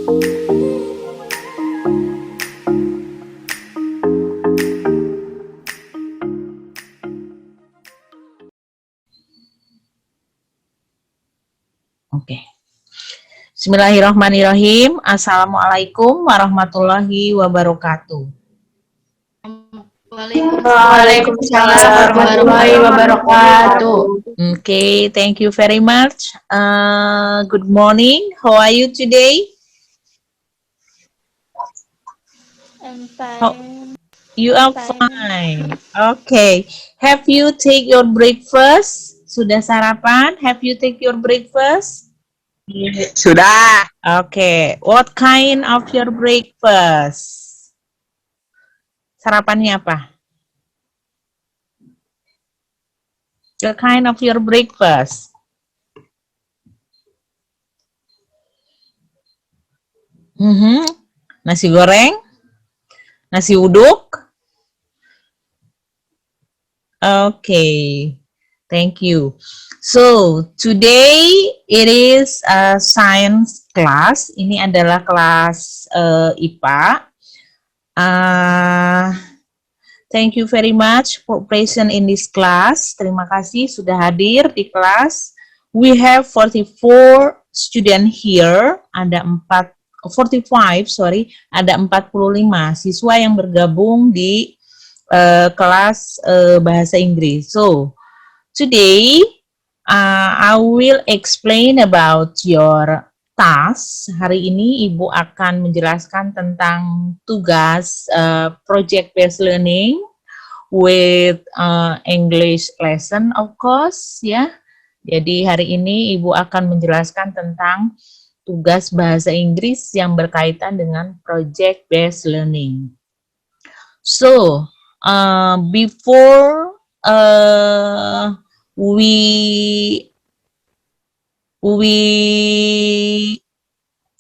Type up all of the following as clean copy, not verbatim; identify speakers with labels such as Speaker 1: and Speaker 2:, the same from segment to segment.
Speaker 1: Oke. Bismillahirrahmanirrahim. Assalamualaikum warahmatullahi wabarakatuh.
Speaker 2: Waalaikumsalam warahmatullahi wabarakatuh.
Speaker 1: Okay, thank you very much. Good morning. How are you today?
Speaker 2: I'm fine.
Speaker 1: You are fine. Okay. Have you take your breakfast? Sudah sarapan? Have you take your breakfast?
Speaker 3: Sudah.
Speaker 1: Okay. What kind of your breakfast? Sarapannya apa? The kind of your breakfast? Nasi goreng? Nasi uduk? Okay. Thank you. So, today it is a science class. Ini adalah kelas IPA. Thank you very much for present in this class. Terima kasih sudah hadir di kelas. We have 44 student here. Ada 45, ada 45 siswa yang bergabung di kelas bahasa Inggris. So, today I will explain about your task. Hari ini Ibu akan menjelaskan tentang tugas project based learning with English lesson, of course, ya. Jadi hari ini Ibu akan menjelaskan tentang tugas bahasa Inggris yang berkaitan dengan project based learning. So, before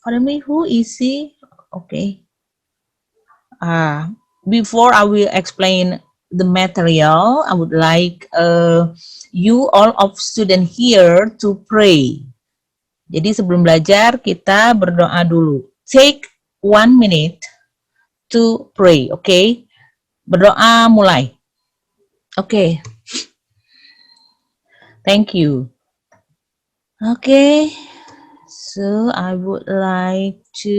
Speaker 1: pardon me, who is he? Okay. Before I will explain the material, I would like you all of student here to pray. Jadi sebelum belajar kita berdoa dulu. Take 1 minute to pray, okay? Berdoa mulai. Okay. Thank you. Okay. So I would like to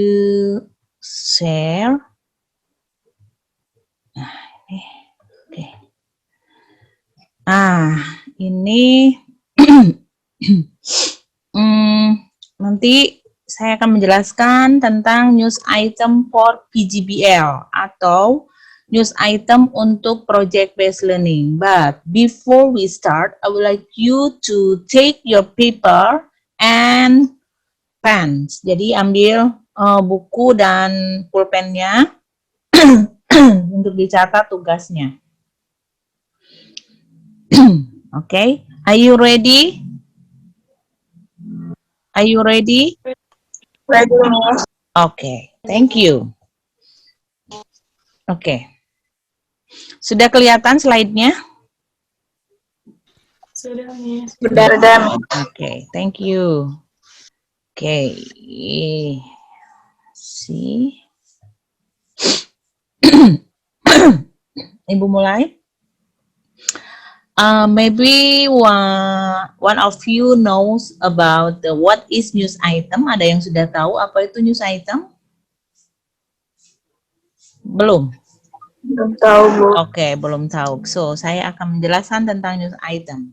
Speaker 1: share. Okay. Ini nanti saya akan menjelaskan tentang news item for PGBL atau news item untuk project based learning. But before we start, I would like you to take your paper and pens. Jadi ambil buku dan pulpennya untuk dicatat tugasnya. Okay, are you ready? Are you ready?
Speaker 2: Ready.
Speaker 1: Okay, thank you. Okay. Sudah kelihatan slide-nya?
Speaker 2: Sudah.
Speaker 1: Okay, thank you. Okay. See. Ibu mulai. Maybe one of you knows about what is news item. Ada yang sudah tahu apa itu news item? Belum?
Speaker 2: Belum tahu, Bu.
Speaker 1: Oke, belum tahu. So, saya akan menjelaskan tentang news item.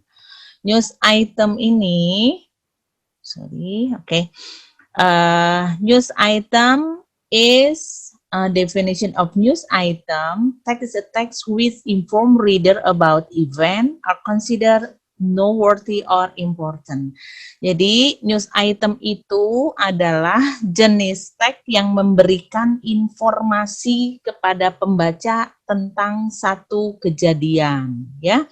Speaker 1: News item ini, news item is a definition of news item. Text is a text which inform reader about event are considered noteworthy or important. Jadi news item itu adalah jenis teks yang memberikan informasi kepada pembaca tentang satu kejadian, ya.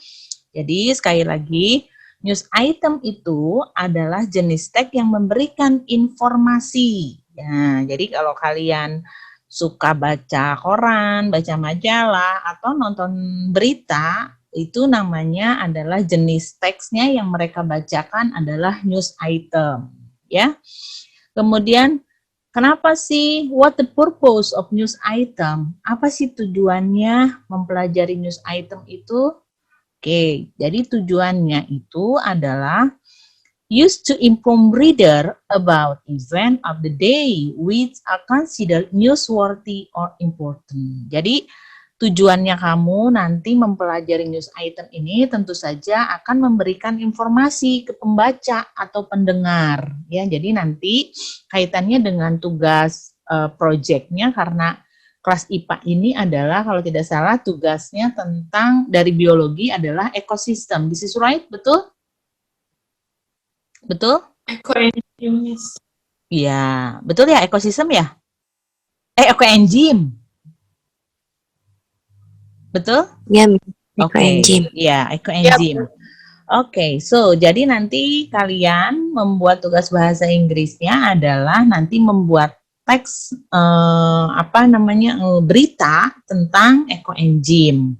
Speaker 1: Jadi sekali lagi, news item itu adalah jenis teks yang memberikan informasi. Ya, jadi kalau kalian suka baca koran, baca majalah, atau nonton berita, itu namanya adalah jenis teksnya yang mereka bacakan adalah news item, ya. Kemudian Kenapa sih? What the purpose of news item? Apa sih tujuannya mempelajari news item itu? Oke, jadi tujuannya itu adalah used to inform reader about event of the day which are considered newsworthy or important. Jadi tujuannya kamu nanti mempelajari news item ini tentu saja akan memberikan informasi ke pembaca atau pendengar ya. Jadi nanti kaitannya dengan tugas proyeknya, karena kelas IPA ini adalah kalau tidak salah tugasnya tentang dari biologi adalah ekosistem. This is right, betul? Betul?
Speaker 2: Ekoenzim.
Speaker 1: Iya, betul ya, ekosistem ya? Ekoenzim. Betul?
Speaker 4: Ya,
Speaker 1: Oke,
Speaker 4: ekoenzim.
Speaker 1: ya, ekoenzim. Oke, so jadi nanti kalian membuat tugas bahasa Inggrisnya adalah nanti membuat teks berita tentang ekoenzim.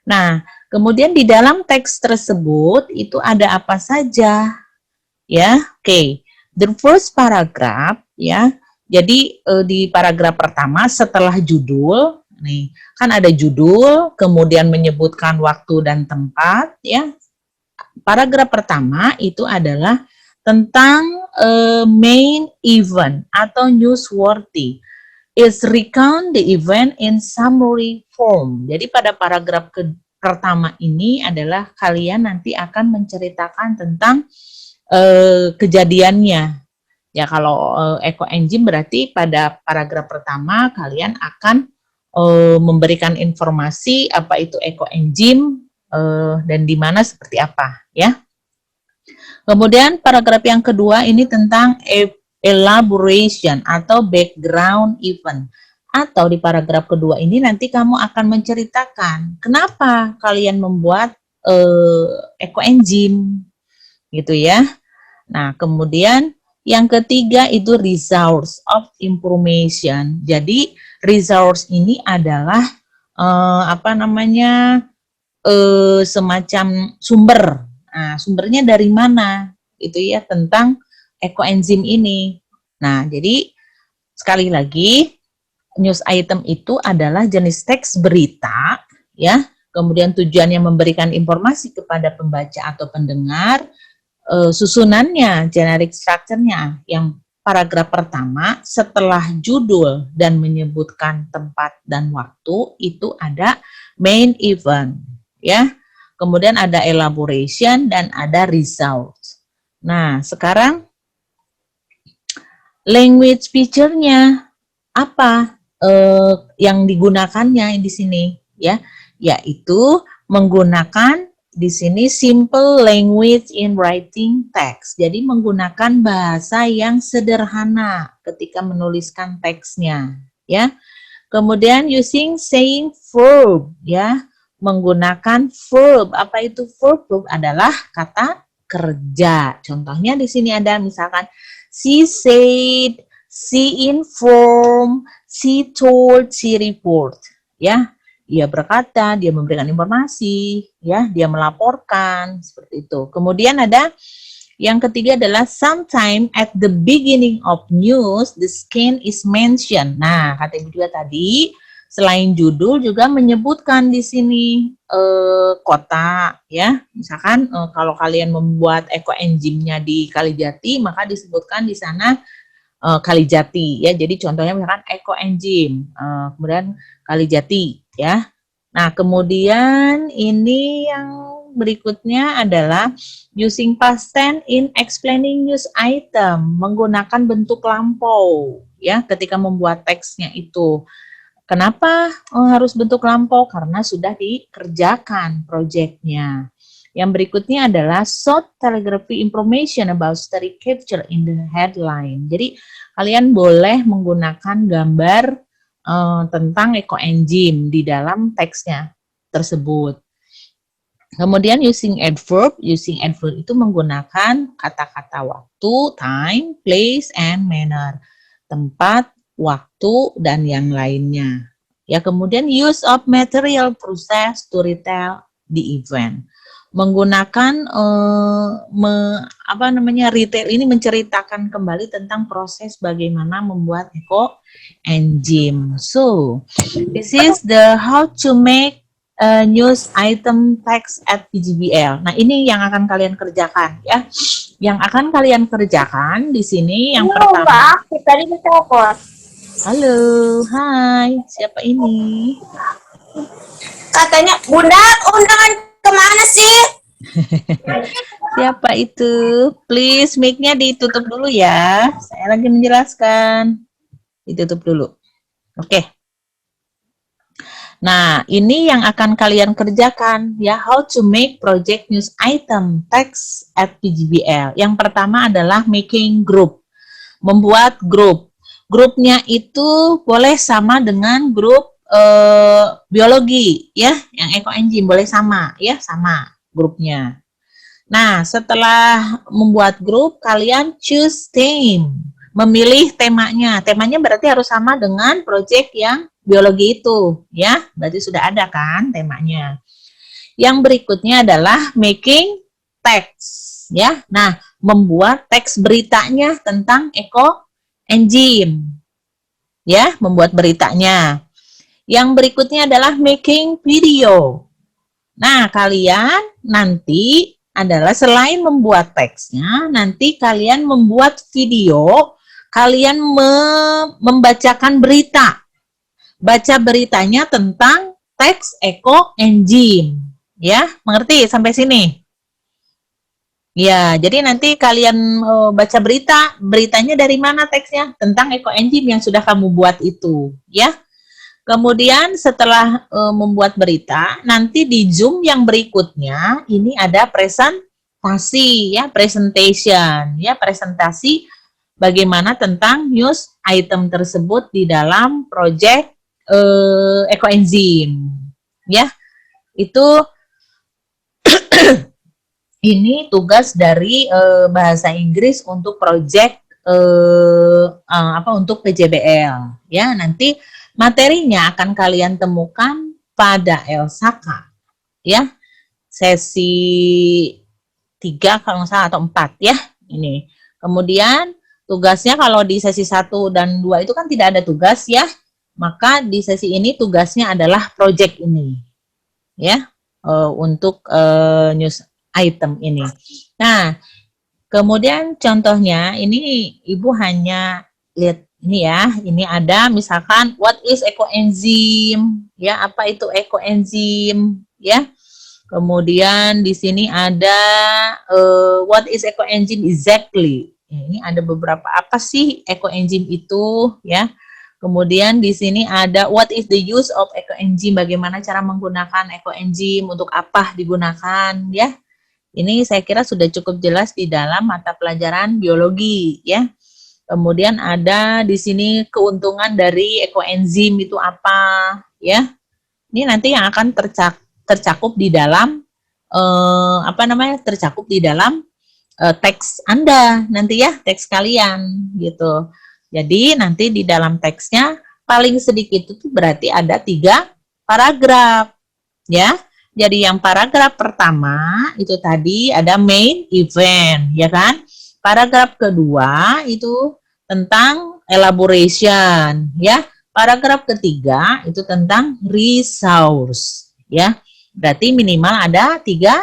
Speaker 1: Nah, kemudian di dalam teks tersebut itu ada apa saja? Ya, oke. The first paragraph ya. Jadi di paragraf pertama setelah judul, nih kan ada judul, kemudian menyebutkan waktu dan tempat ya. Paragraf pertama itu adalah tentang main event atau newsworthy. Is recount the event in summary form. Jadi pada paragraf pertama ini adalah kalian nanti akan menceritakan tentang kejadiannya. Ya kalau ekoenzim berarti pada paragraf pertama kalian akan memberikan informasi apa itu ekoenzim dan di mana seperti apa ya. Kemudian paragraf yang kedua ini tentang elaboration atau background event. Atau di paragraf kedua ini nanti kamu akan menceritakan kenapa kalian membuat ekoenzim gitu ya. Nah, kemudian yang ketiga itu resource of information. Jadi resource ini adalah semacam sumber. Nah, sumbernya dari mana? Itu ya tentang ekoenzim ini. Nah, jadi sekali lagi news item itu adalah jenis teks berita ya. Kemudian tujuannya memberikan informasi kepada pembaca atau pendengar. Susunannya, generic structure-nya yang paragraf pertama setelah judul dan menyebutkan tempat dan waktu itu ada main event ya. Kemudian ada elaboration dan ada result. Nah, sekarang language feature-nya apa yang digunakannya di sini ya, yaitu menggunakan di sini simple language in writing text. Jadi menggunakan bahasa yang sederhana ketika menuliskan teksnya, ya. Kemudian using saying verb, ya. Menggunakan verb. Apa itu verb? Verb adalah kata kerja. Contohnya di sini ada misalkan she said, she informed, she told, she report, ya. Dia berkata, dia memberikan informasi, ya, dia melaporkan, seperti itu. Kemudian ada yang ketiga adalah sometime at the beginning of news the scan is mentioned. Nah, kata Ibu juga tadi, selain judul juga menyebutkan di sini kota, ya. Misalkan kalau kalian membuat ekoenzimnya di Kalijati, maka disebutkan di sana Kalijati, ya. Jadi contohnya misalkan ekoenzim, kemudian Kalijati, ya. Nah, kemudian ini yang berikutnya adalah using past tense in explaining news item, menggunakan bentuk lampau, ya, ketika membuat teksnya itu. Kenapa harus bentuk lampau? Karena sudah dikerjakan proyeknya. Yang berikutnya adalah short telegraphy information about story capture in the headline. Jadi, kalian boleh menggunakan gambar tentang ekoenzim di dalam teksnya tersebut. Kemudian using adverb itu menggunakan kata-kata waktu, time, place, and manner. Tempat, waktu, dan yang lainnya. Ya, kemudian use of material process to retell the event. menggunakan retail ini menceritakan kembali tentang proses bagaimana membuat eco engine. So, this is the how to make news item text at PGBL. Nah, ini yang akan kalian kerjakan ya. Yang akan kalian kerjakan di sini yang pertama.
Speaker 2: Mbak, tadi telepon.
Speaker 1: Halo, hai. Siapa ini?
Speaker 2: Katanya, Bunda, undangan kemana sih?
Speaker 1: Siapa itu? Please mic-nya ditutup dulu ya. Saya lagi menjelaskan. Ditutup dulu. Oke. Nah, ini yang akan kalian kerjakan ya. How to make project news item text at PGBL. Yang pertama adalah making group. Membuat grup. Grupnya itu boleh sama dengan grup biologi ya. Yang eco engine boleh sama ya, sama grupnya. Nah, setelah membuat grup, kalian choose theme. Memilih temanya. Temanya berarti harus sama dengan project yang biologi itu, ya. Berarti sudah ada kan temanya. Yang berikutnya adalah making text, ya. Nah, membuat teks beritanya tentang eco engine. Ya, membuat beritanya. Yang berikutnya adalah making video. Nah, kalian nanti adalah selain membuat teksnya, nanti kalian membuat video, kalian membacakan berita. Baca beritanya tentang teks eco engine. Ya, mengerti sampai sini? Ya, jadi nanti kalian baca beritanya dari mana teksnya? Tentang eco engine yang sudah kamu buat itu, ya. Kemudian setelah membuat berita, nanti di Zoom yang berikutnya ini ada presentasi ya, presentasi bagaimana tentang news item tersebut di dalam project eco engine. Ya. Itu ini tugas dari bahasa Inggris untuk project untuk PJBL ya. Nanti materinya akan kalian temukan pada LSAKA ya, sesi 3 kalau nggak salah atau 4 ya ini. Kemudian tugasnya kalau di sesi 1 dan 2 itu kan tidak ada tugas ya, maka di sesi ini tugasnya adalah project ini ya, untuk news item ini. Nah, kemudian contohnya ini Ibu hanya lihat ini ya, ini ada misalkan what is ecoenzyme ya, apa itu ecoenzyme ya. Kemudian di sini ada what is ecoenzyme exactly. Ya, ini ada beberapa apa sih ecoenzyme itu ya. Kemudian di sini ada what is the use of ecoenzyme, bagaimana cara menggunakan ecoenzyme, untuk apa digunakan ya. Ini saya kira sudah cukup jelas di dalam mata pelajaran biologi ya. Kemudian ada di sini keuntungan dari ekoenzim itu apa ya. Ini nanti yang akan tercakup di dalam tercakup di dalam teks Anda nanti ya, teks kalian gitu. Jadi nanti di dalam teksnya paling sedikit itu berarti ada 3 paragraf ya. Jadi yang paragraf pertama itu tadi ada main event ya kan. Paragraf kedua itu tentang elaboration ya. Paragraf ketiga itu tentang resource ya. Berarti minimal ada 3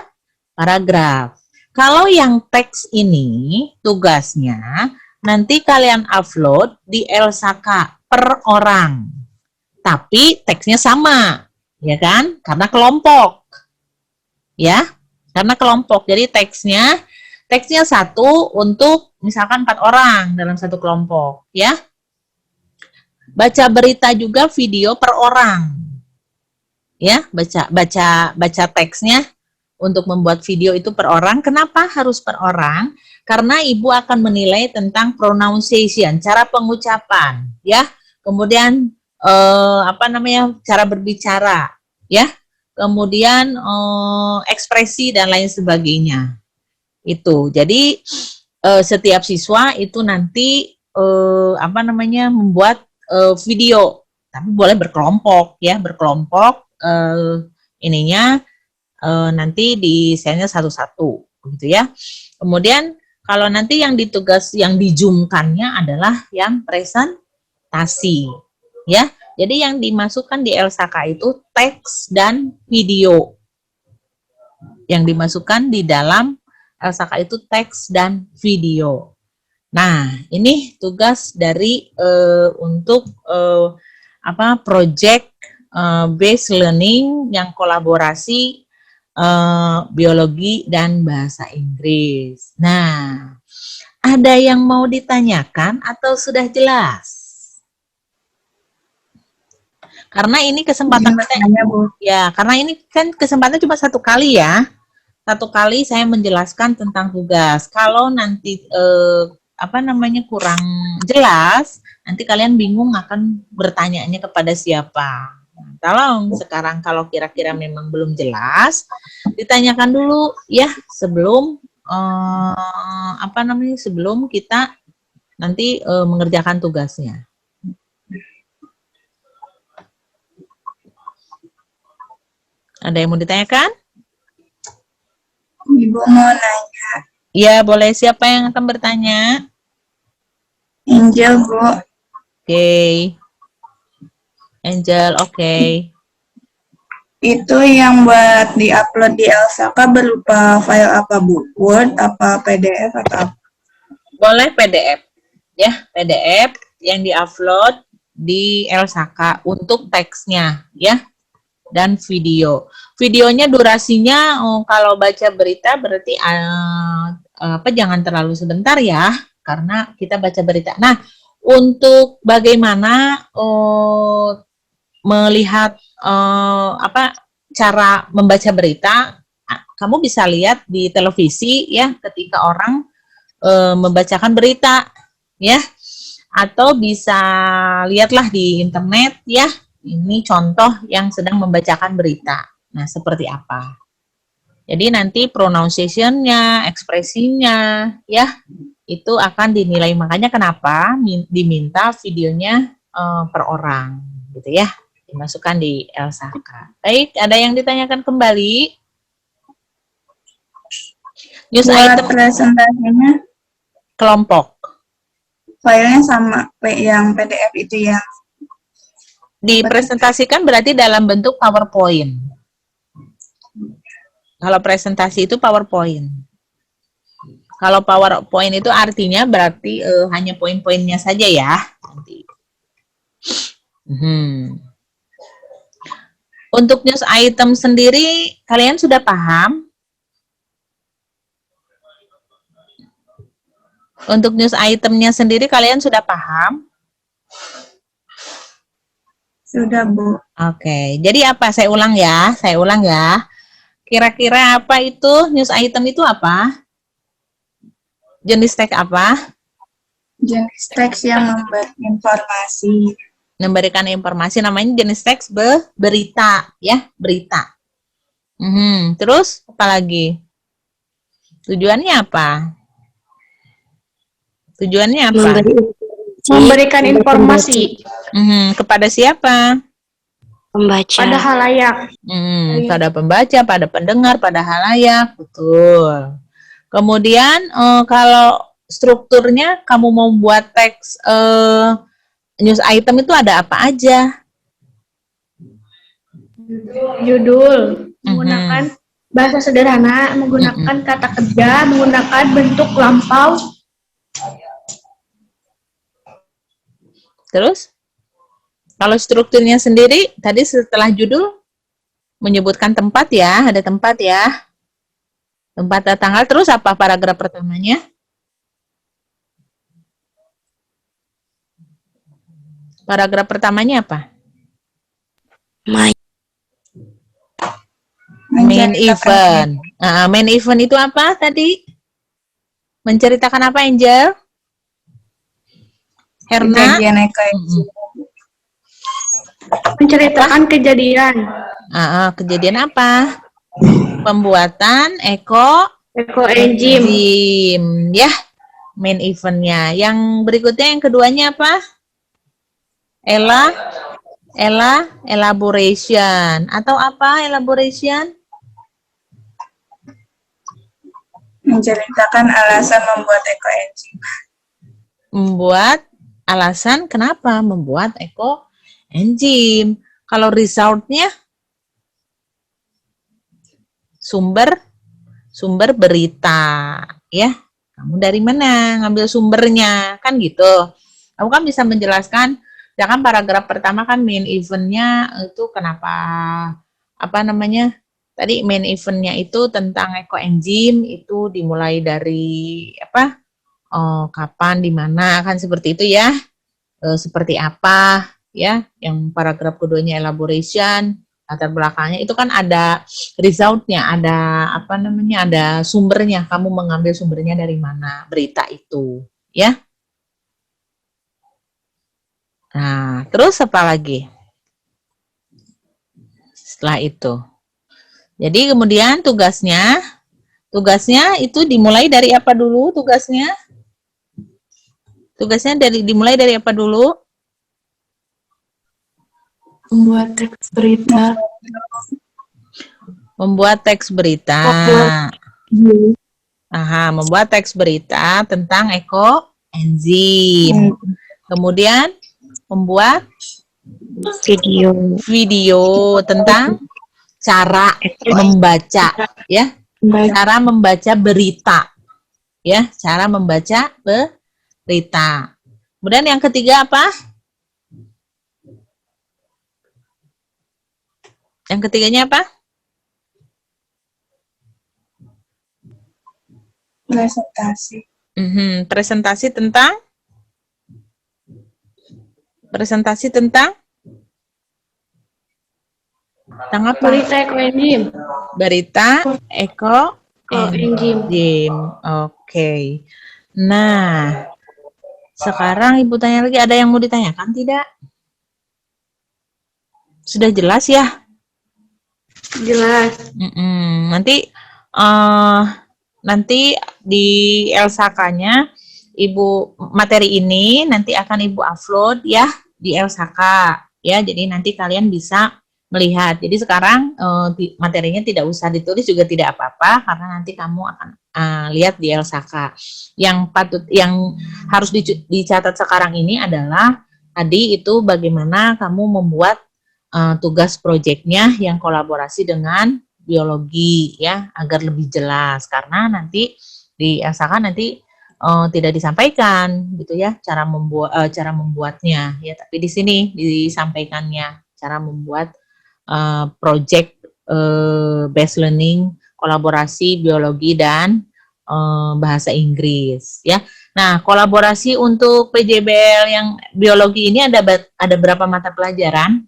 Speaker 1: paragraf. Kalau yang teks ini tugasnya nanti kalian upload di LSAKA per orang. Tapi teksnya sama, ya kan? Karena kelompok. Ya, karena kelompok. Jadi teksnya 1 untuk misalkan 4 orang dalam satu kelompok, ya. Baca berita juga video per orang. Ya, baca teksnya untuk membuat video itu per orang. Kenapa harus per orang? Karena Ibu akan menilai tentang pronunciation, cara pengucapan, ya. Kemudian cara berbicara, ya. Kemudian ekspresi dan lain sebagainya. Itu. Jadi setiap siswa itu nanti membuat video, tapi boleh berkelompok ya, berkelompok nanti di share-nya satu-satu, gitu ya. Kemudian kalau nanti yang dijumkannya adalah yang presentasi, ya. Jadi yang dimasukkan di LSAK itu teks dan video. Yang dimasukkan di dalam LSAK itu teks dan video. Nah, ini tugas dari untuk project based learning yang kolaborasi biologi dan bahasa Inggris. Nah, ada yang mau ditanyakan atau sudah jelas? Karena ini kesempatan karena ini kan kesempatan cuma satu kali ya. Satu kali saya menjelaskan tentang tugas. Kalau nanti kurang jelas, nanti kalian bingung akan bertanyanya kepada siapa. Nah, tolong sekarang kalau kira-kira memang belum jelas, ditanyakan dulu ya sebelum sebelum kita nanti mengerjakan tugasnya. Ada yang mau ditanyakan?
Speaker 4: Ibu mau nanya.
Speaker 1: Ya, boleh. Siapa yang akan bertanya?
Speaker 4: Angel, Bu.
Speaker 1: Oke. Angel, oke.
Speaker 4: Itu yang buat di-upload di LSAK berupa file apa, Bu? Word, apa PDF, atau apa?
Speaker 1: Boleh PDF. Ya, PDF yang di-upload di LSAK untuk teksnya, ya. Dan video. Videonya durasinya kalau baca berita berarti jangan terlalu sebentar ya, karena kita baca berita. Nah, untuk bagaimana melihat cara membaca berita, kamu bisa lihat di televisi ya ketika orang membacakan berita ya, atau bisa lihatlah di internet ya. Ini contoh yang sedang membacakan berita. Nah, seperti apa? Jadi nanti pronunciation-nya, ekspresinya, ya, itu akan dinilai. Makanya kenapa diminta videonya per orang, gitu ya. Dimasukkan di LSAK. Baik, ada yang ditanyakan kembali? News item
Speaker 4: presentasinya
Speaker 1: kelompok.
Speaker 4: Filenya sama yang PDF itu ya.
Speaker 1: Dipresentasikan berarti dalam bentuk PowerPoint. Kalau presentasi itu PowerPoint. Kalau PowerPoint itu artinya berarti hanya poin-poinnya saja ya. Nanti. Untuk news item sendiri, kalian sudah paham? Untuk news itemnya sendiri, kalian sudah paham?
Speaker 4: Sudah, Bu.
Speaker 1: Oke, jadi apa? Saya ulang ya. Kira-kira apa itu? News item itu apa? Jenis teks apa?
Speaker 4: Jenis teks yang
Speaker 1: Memberikan informasi namanya jenis teks berita, ya, berita. Terus apa lagi? Tujuannya apa?
Speaker 2: Memberikan informasi.
Speaker 1: Kepada siapa?
Speaker 2: Pembaca. Pada halayak.
Speaker 1: Pada pembaca, pada pendengar, pada halayak, betul. Kemudian kalau strukturnya kamu mau buat teks news item itu ada apa aja?
Speaker 2: Judul, menggunakan bahasa sederhana, menggunakan kata kerja, menggunakan bentuk lampau.
Speaker 1: Terus, kalau strukturnya sendiri, tadi setelah judul menyebutkan tempat ya, ada tempat ya, tempat dan tanggal. Terus apa paragraf pertamanya? Paragraf pertamanya apa? Main event. Main event itu apa tadi? Menceritakan apa, Angel? Herna?
Speaker 2: Menceritakan kejadian.
Speaker 1: Kejadian apa? Pembuatan
Speaker 2: enzim.
Speaker 1: Ya, main eventnya. Yang berikutnya, yang keduanya apa? Elaboration. Atau apa elaboration?
Speaker 4: Menceritakan alasan membuat ekoenzim.
Speaker 1: Membuat alasan kenapa membuat ekoenzim. Kalau resultnya sumber berita, ya. Kamu dari mana ngambil sumbernya, kan gitu. Kamu kan bisa menjelaskan, ya kan paragraf pertama kan main eventnya itu kenapa, apa namanya, tadi main eventnya itu tentang ekoenzim, itu dimulai dari apa, kapan, di mana, kan seperti itu ya. Seperti apa, ya. Yang paragraf keduanya elaboration, latar belakangnya itu kan ada resultnya, ada apa namanya, ada sumbernya, kamu mengambil sumbernya dari mana berita itu, ya. Nah, terus apa lagi setelah itu? Jadi kemudian tugasnya itu dimulai dari apa dulu tugasnya? Tugasnya dimulai dari apa dulu?
Speaker 2: Membuat teks berita.
Speaker 1: Membuat teks berita. Aha, membuat teks berita tentang ekoenzim. Kemudian membuat video tentang cara membaca, ya. Cara membaca berita. Ya, cara membaca berita. Kemudian yang ketiga apa? Yang ketiganya apa?
Speaker 4: Presentasi.
Speaker 1: Presentasi tentang apa?
Speaker 2: Berita ekoenzim.
Speaker 1: Berita ekoenzim. Oke. Nah, sekarang Ibu tanya lagi, ada yang mau ditanyakan tidak? Sudah jelas ya?
Speaker 2: Jelas.
Speaker 1: Nanti di LSAK-nya Ibu materi ini nanti akan Ibu upload ya di LSAK ya. Jadi nanti kalian bisa melihat. Jadi sekarang materinya tidak usah ditulis juga tidak apa-apa karena nanti kamu akan lihat di LSAK. Yang harus dicatat sekarang ini adalah tadi itu bagaimana kamu membuat tugas proyeknya yang kolaborasi dengan biologi ya, agar lebih jelas karena nanti di LSAK nanti tidak disampaikan gitu ya cara membuatnya ya, tapi di sini disampaikannya cara membuat project based learning kolaborasi biologi dan bahasa Inggris ya. Nah, kolaborasi untuk PJBL yang biologi ini ada berapa mata pelajaran?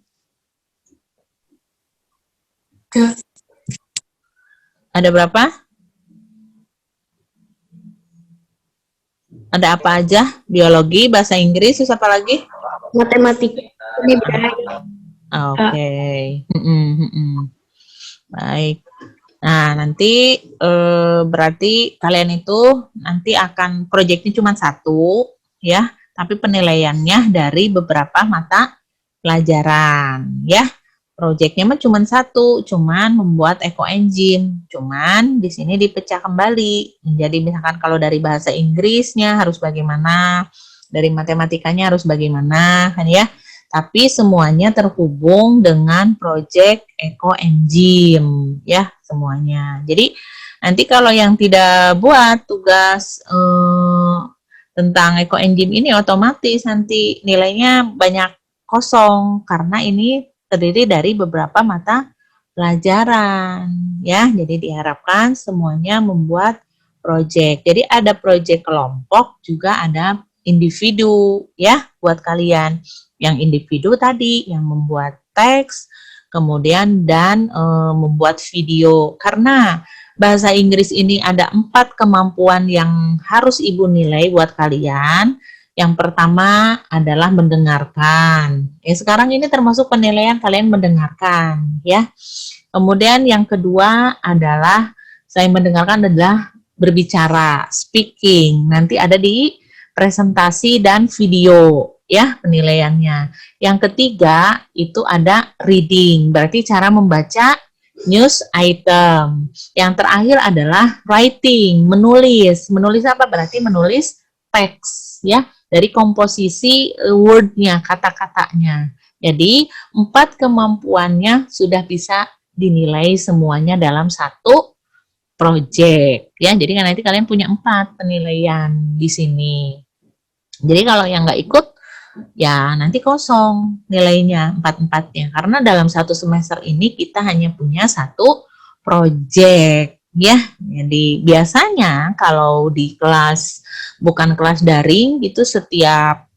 Speaker 1: Ada berapa? Ada apa aja? Biologi, bahasa Inggris, terus apa lagi?
Speaker 2: Matematika.
Speaker 1: Oke. Baik. Nah, nanti berarti kalian itu nanti akan proyeknya cuma satu, ya. Tapi penilaiannya dari beberapa mata pelajaran, ya. Proyeknya mah cuma satu, cuman membuat ekoenzim. Cuman di sini dipecah kembali. Jadi misalkan kalau dari bahasa Inggrisnya harus bagaimana, dari matematikanya harus bagaimana, kan ya. Tapi semuanya terhubung dengan proyek ekoenzim, ya semuanya. Jadi nanti kalau yang tidak buat tugas tentang ekoenzim ini otomatis nanti nilainya banyak kosong karena ini terdiri dari beberapa mata pelajaran ya. Jadi diharapkan semuanya membuat proyek. Jadi ada proyek kelompok juga ada individu ya buat kalian. Yang individu tadi yang membuat teks, kemudian dan membuat video. Karena bahasa Inggris ini ada 4 kemampuan yang harus Ibu nilai buat kalian. Yang pertama adalah mendengarkan. Sekarang ini termasuk penilaian kalian mendengarkan, ya. Kemudian yang kedua adalah saya mendengarkan adalah berbicara, speaking. Nanti ada di presentasi dan video, ya penilaiannya. Yang ketiga itu ada reading, berarti cara membaca news item. Yang terakhir adalah writing, menulis. Menulis apa? Berarti menulis teks, ya, dari komposisi wordnya, kata-katanya. Jadi 4 kemampuannya sudah bisa dinilai semuanya dalam satu project, ya. Jadi kan nanti kalian punya 4 penilaian di sini. Jadi kalau yang nggak ikut, ya nanti kosong nilainya 4-4-nya. Karena dalam satu semester ini kita hanya punya satu project, ya. Jadi biasanya kalau di kelas, bukan kelas daring, itu setiap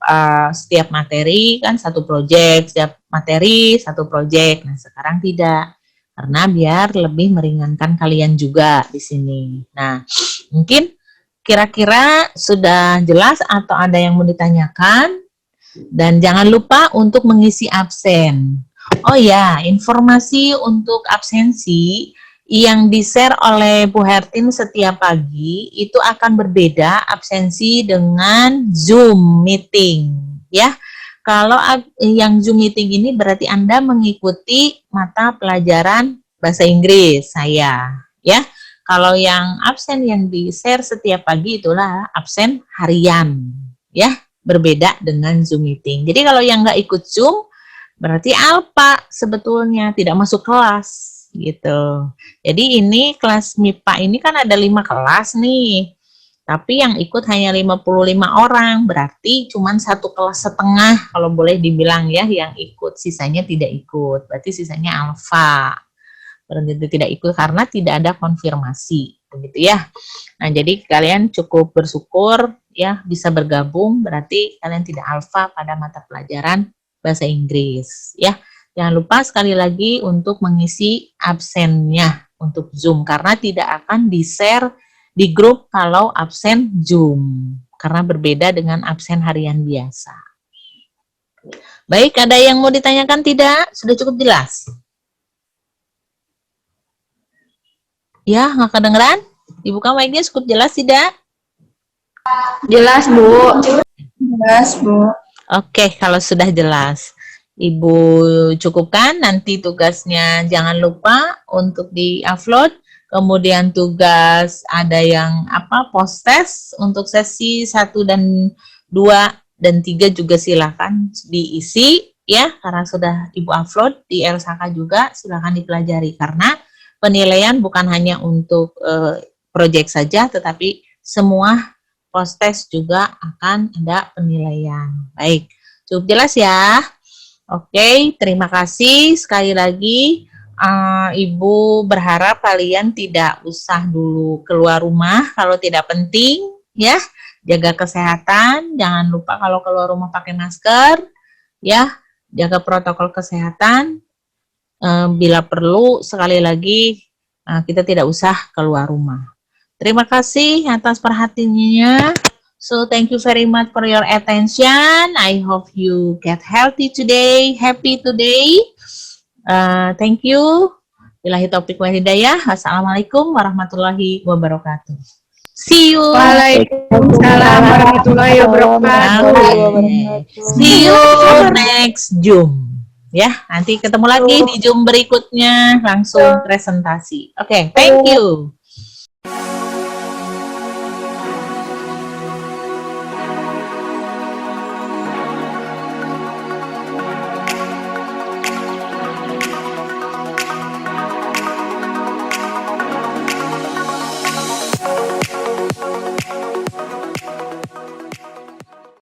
Speaker 1: materi kan satu project, setiap materi satu project. Nah, sekarang tidak. Karena biar lebih meringankan kalian juga di sini. Nah, mungkin kira-kira sudah jelas atau ada yang mau ditanyakan? Dan jangan lupa untuk mengisi absen. Oh ya, informasi untuk absensi yang di-share oleh Bu Hertin setiap pagi itu akan berbeda absensi dengan Zoom meeting, ya. Kalau yang Zoom meeting ini berarti Anda mengikuti mata pelajaran bahasa Inggris saya, ya. Kalau yang absen yang di-share setiap pagi itulah absen harian, ya, berbeda dengan Zoom meeting. Jadi kalau yang nggak ikut Zoom berarti alpha sebetulnya, tidak masuk kelas gitu. Jadi ini kelas MIPA ini kan ada 5 kelas nih. Tapi yang ikut hanya 55 orang, berarti cuma 1 kelas setengah kalau boleh dibilang ya yang ikut, sisanya tidak ikut. Berarti sisanya alfa. Berarti tidak ikut karena tidak ada konfirmasi, begitu ya. Nah, jadi kalian cukup bersyukur ya bisa bergabung, berarti kalian tidak alfa pada mata pelajaran bahasa Inggris ya. Jangan lupa sekali lagi untuk mengisi absennya untuk Zoom karena tidak akan di-share di grup kalau absen Zoom, karena berbeda dengan absen harian biasa. Baik, ada yang mau ditanyakan tidak? Sudah cukup jelas? Ya, nggak kedengeran? Dibuka mic-nya, cukup jelas tidak?
Speaker 2: Jelas, Bu.
Speaker 4: Jelas, Bu.
Speaker 1: Oke, kalau sudah jelas. Ibu cukupkan, nanti tugasnya jangan lupa untuk di-upload. Kemudian tugas ada yang post test untuk sesi 1 dan 2 dan 3 juga silakan diisi ya, karena sudah Ibu upload di LSAK juga, silakan dipelajari karena penilaian bukan hanya untuk proyek saja, tetapi semua post test juga akan ada penilaian. Baik, cukup jelas ya. Oke, terima kasih sekali lagi. Ibu berharap kalian tidak usah dulu keluar rumah kalau tidak penting ya. Jaga kesehatan, jangan lupa kalau keluar rumah pakai masker ya. Jaga protokol kesehatan. Bila perlu sekali lagi kita tidak usah keluar rumah. Terima kasih atas perhatiannya. So thank you very much for your attention. I hope you get healthy today, happy today. Thank you. Billahi taufiq wal hidayah. Wassalamualaikum warahmatullahi wabarakatuh. See you.
Speaker 2: Waalaikumsalam warahmatullahi wabarakatuh.
Speaker 1: See you next Zoom. Ya, nanti ketemu lagi di Zoom berikutnya langsung presentasi. Oke, thank you.